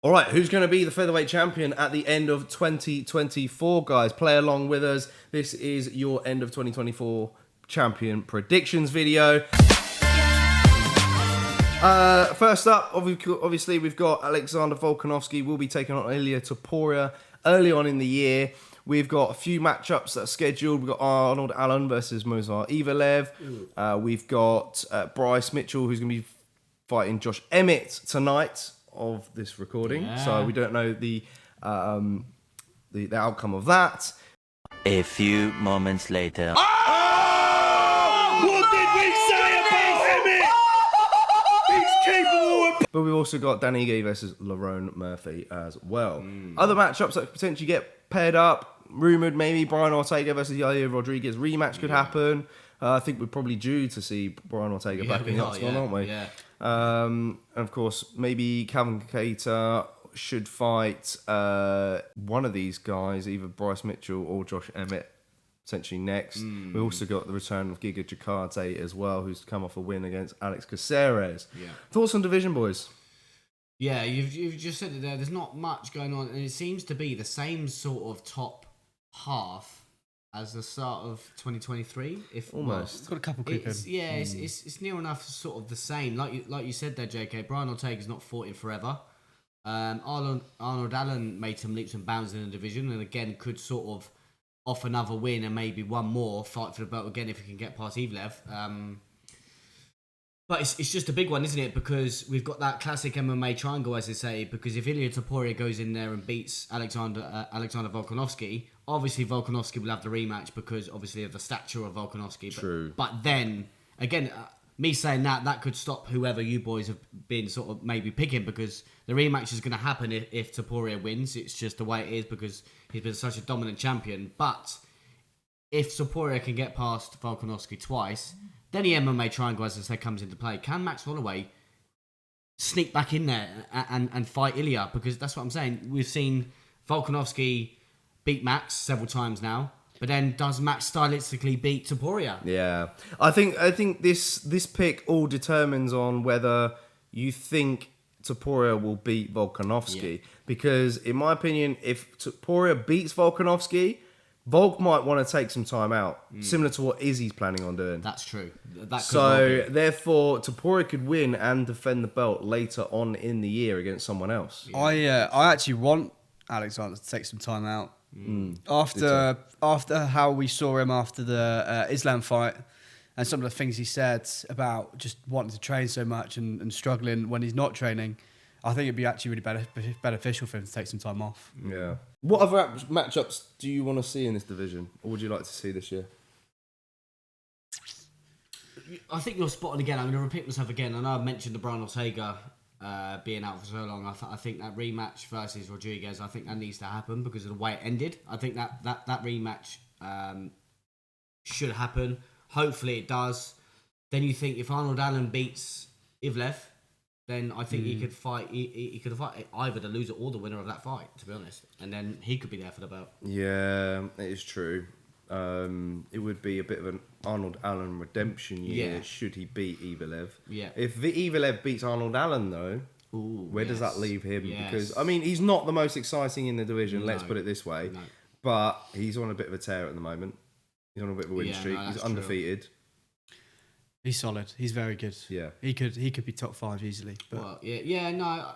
All right, who's going to be the featherweight champion at the end of 2024, guys? Play along with us. This is your end of 2024 champion predictions video. First up, obviously, we've got Alexander Volkanovski will be taking on Ilia Topuria early on in the year. We've got a few matchups that are scheduled. We've got Arnold Allen versus Movsar Evelev. We've got Bryce Mitchell, who's going to be fighting Josh Emmett tonight of this recording. So we don't know the outcome of that. A few moments later. What did we say about Emmett? He's capable of... But we've also got Dan Ige versus Lerone Murphy as well. Other matchups that could potentially get paired up, rumoured maybe Brian Ortega versus Yair Rodriguez rematch could happen. I think we're probably due to see Brian Ortega back in the octagon, aren't we? Yeah. And of course, maybe Calvin Cater should fight one of these guys, either Bryce Mitchell or Josh Emmett, potentially next. We also got the return of Giga Jakarte as well, who's come off a win against Alex Caceres. Yeah. Thoughts on division, boys? Yeah, you've just said it there. There's not much going on, and it seems to be the same sort of top half as the start of 2023. If Almost. Got a couple cooking. It's near enough sort of the same. Like you said there, JK. Brian Ortega's not fought in forever. Arnold Allen made some leaps and bounds in the division, and again could sort of off another win and maybe one more fight for the belt again if he can get past Evelev. But it's just a big one, isn't it? Because we've got that classic MMA triangle, as they say. Because if Ilia Topuria goes in there and beats Alexander Volkanovski, obviously Volkanovski will have the rematch because obviously of the stature of Volkanovski. True. But then again, me saying that could stop whoever you boys have been sort of maybe picking, because the rematch is going to happen if Topuria wins. It's just the way it is because he's been such a dominant champion. But if Topuria can get past Volkanovski twice, then the MMA triangle, as I said, comes into play. Can Max Holloway sneak back in there and fight Ilia? Because that's what I'm saying. We've seen Volkanovski beat Max several times now, but then does Max stylistically beat Topuria? Yeah, I think this pick all determines on whether you think Topuria will beat Volkanovski. Because in my opinion, if Topuria beats Volkanovski, Volk might want to take some time out, similar to what Izzy's planning on doing. That's true. That could well So be. therefore, Topuria could win and defend the belt later on in the year against someone else. I actually want Alexander to take some time out. After how we saw him after the Islam fight and some of the things he said about just wanting to train so much and struggling when he's not training, I think it'd be actually really beneficial for him to take some time off. Yeah. What other matchups do you want to see in this division, or would you like to see this year? I think you're spot on again. I'm going to repeat myself again. I know I've mentioned the Brian Ortega being out for so long. I think that rematch versus Rodriguez, I think that needs to happen because of the way it ended. I think that rematch should happen. Hopefully it does. Then you think if Arnold Allen beats Evelev, then I think he could fight. He could fight either the loser or the winner of that fight, to be honest. And then he could be there for the belt. Yeah, it is true. It would be a bit of an Arnold Allen redemption year should he beat Evelev. Yeah. If Evelev beats Arnold Allen, though, where does that leave him? Yes. Because, I mean, he's not the most exciting in the division, let's put it this way. No. But he's on a bit of a tear at the moment. He's on a bit of a win streak. no, He's that's undefeated. He's solid. He's very good. Yeah. He could be top 5 easily. But Well, no, I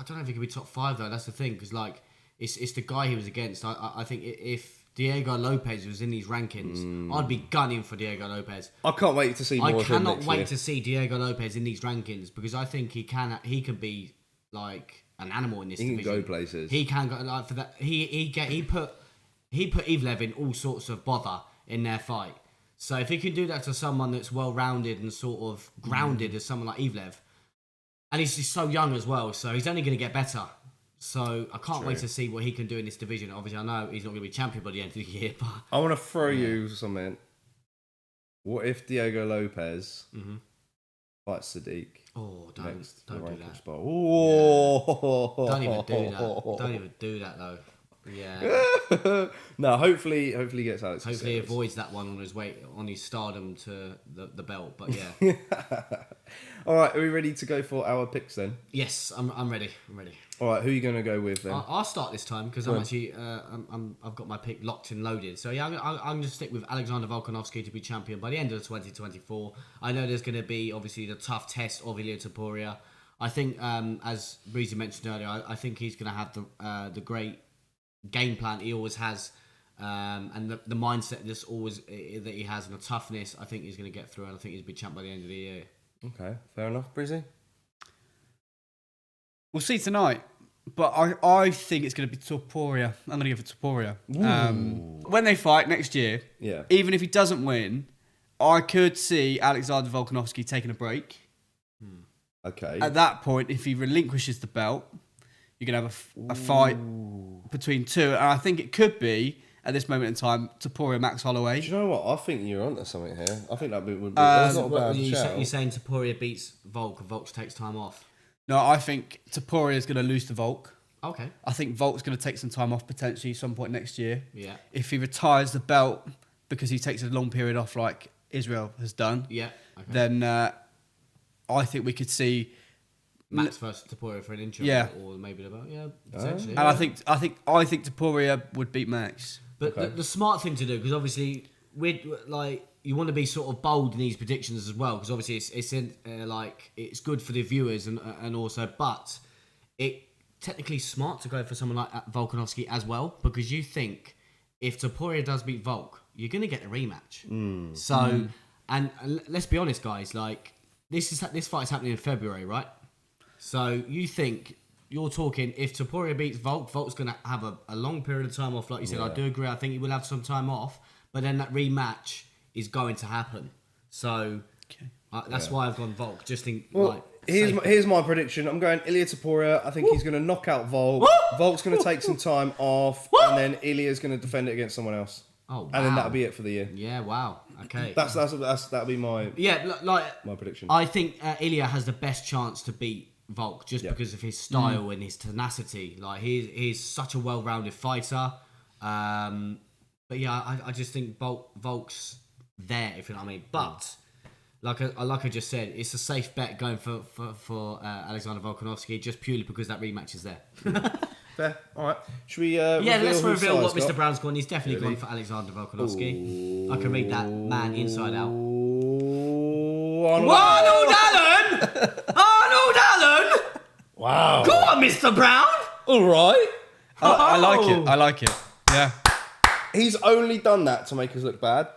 don't know if he could be top 5 though. That's the thing, because like it's the guy he was against. I think if Diego Lopez was in these rankings, I'd be gunning for Diego Lopez. I can't wait to see more I of him cannot next wait year. to see Diego Lopez in these rankings because I think he can be like an animal in this He can division. go places. He can go like for that. He put Evelev in all sorts of bother in their fight. So if he can do that to someone that's well-rounded and sort of grounded as someone like Evelev, and he's just so young as well, so he's only going to get better. So I can't wait to see what he can do in this division. Obviously, I know he's not going to be champion by the end of the year, but I want to throw you something. What if Diego Lopez fights Sadiq? oh, don't next to do the that. rankings spot? Oh. Don't even do that. Don't even do that though. Yeah. No, hopefully he gets Alex. Hopefully he Caceres. avoids that one on his way on his stardom to the belt. But yeah. All right, are we ready to go for our picks then? Yes, I'm ready. I'm ready. All right, who are you going to go with then? I'll start this time because I'm actually I've got my pick locked and loaded. So yeah, I'm going to stick with Alexander Volkanovski to be champion by the end of 2024. I know there's going to be obviously the tough test of Ilia Topuria. I think as Breezy mentioned earlier, I think he's going to have the great game plan he always has, and the mindset that he has and the toughness. I think he's going to get through, and I think he's be champ by the end of the year. Okay, fair enough, Breezy. We'll see tonight, but I think it's going to be Topuria. I'm going to give it to Topuria. When they fight next year, even if he doesn't win, I could see Alexander Volkanovski taking a break. Okay. At that point, if he relinquishes the belt, you're going to have a fight between two. And I think it could be, at this moment in time, Topuria Max Holloway. Do you know what? I think you're onto something here. I think that would be that's not a bad shout. You're saying Topuria beats Volk and Volk takes time off? No, I think Topuria is going to lose to Volk. Okay. I think Volk's going to take some time off potentially some point next year. Yeah. If he retires the belt because he takes a long period off like Israel has done, Yeah. Okay. then I think we could see Max versus Topuria for an interim, or maybe the belt. Yeah, potentially. And I think Topuria would beat Max. But the smart thing to do, because obviously you want to be sort of bold in these predictions as well, because obviously it's good for the viewers and also, but it technically smart to go for someone like Volkanovski as well, because you think if Topuria does beat Volk, you're going to get a rematch. So, and let's be honest, guys, like this fight's happening in February, right? So you think. You're talking, if Topuria beats Volk, Volk's going to have a long period of time off. Like you said, I do agree. I think he will have some time off. But then that rematch is going to happen. So that's why I've gone Volk. Just think, here's my prediction. I'm going Ilia Topuria. I think he's going to knock out Volk. Volk's going to take some time off. And then Ilia's going to defend it against someone else. Oh, wow. And then that'll be it for the year. Yeah, wow. Okay. That'll be my my prediction. I think Ilia has the best chance to beat Volk just because of his style and his tenacity. Like he's such a well-rounded fighter. But yeah, I just think Volk's there, if you know what I mean. But like I just said, it's a safe bet going for Alexander Volkanovski just purely because that rematch is there. Fair. All right. Should we? Let's reveal what Side's Mr. Brown's gone. He's definitely gone for Alexander Volkanovski. I can read that man inside out. Arnold Allen! Arnold Allen! Wow. Go on, Mr. Brown! All right. I like it. Yeah. He's only done that to make us look bad.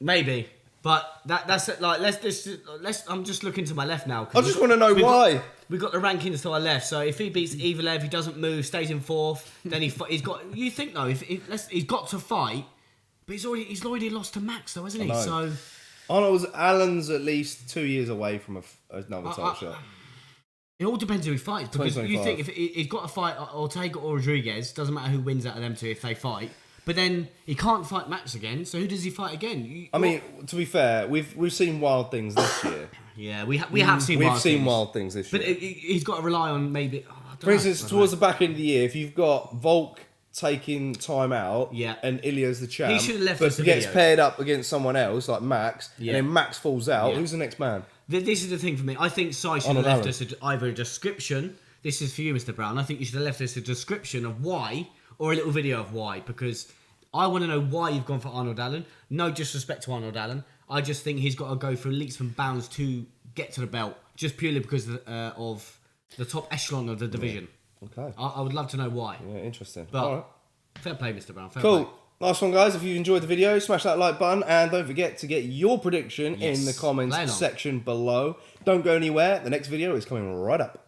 Maybe. But that's it. Like, let's. I'm just looking to my left now. I just want to know why. We've got the rankings to our left. So if he beats Evelev, he doesn't move, stays in fourth. Then he's got. You think though, he's got to fight, but he's already lost to Max though, hasn't he? So Allen's at least 2 years away from another title shot. It all depends who he fights, because you think if he's got to fight Ortega or Rodriguez, doesn't matter who wins out of them two if they fight. But then he can't fight Max again, so who does he fight again? I mean, to be fair, we've seen wild things this year. Yeah, we have seen wild things this year. But he's got to rely on maybe. For instance, towards the back end of the year, if you've got Volk taking time out, and Ilya's the champ, he should have left but us the gets video. paired up against someone else like Max, and then Max falls out. Who's the next man? This is the thing for me. I think Sai should have left us either a description. This is for you, Mr. Brown. I think you should have left us a description of why, or a little video of why, because I want to know why you've gone for Arnold Allen. No disrespect to Arnold Allen. I just think he's got to go through leaps and bounds to get to the belt, just purely because of the top echelon of the division. Okay. I would love to know why. Yeah, interesting. But all right. Fair play, Mr. Brown. Fair Cool. play. Nice one, guys. If you enjoyed the video, smash that like button and don't forget to get your prediction in the comments section below. Don't go anywhere. The next video is coming right up.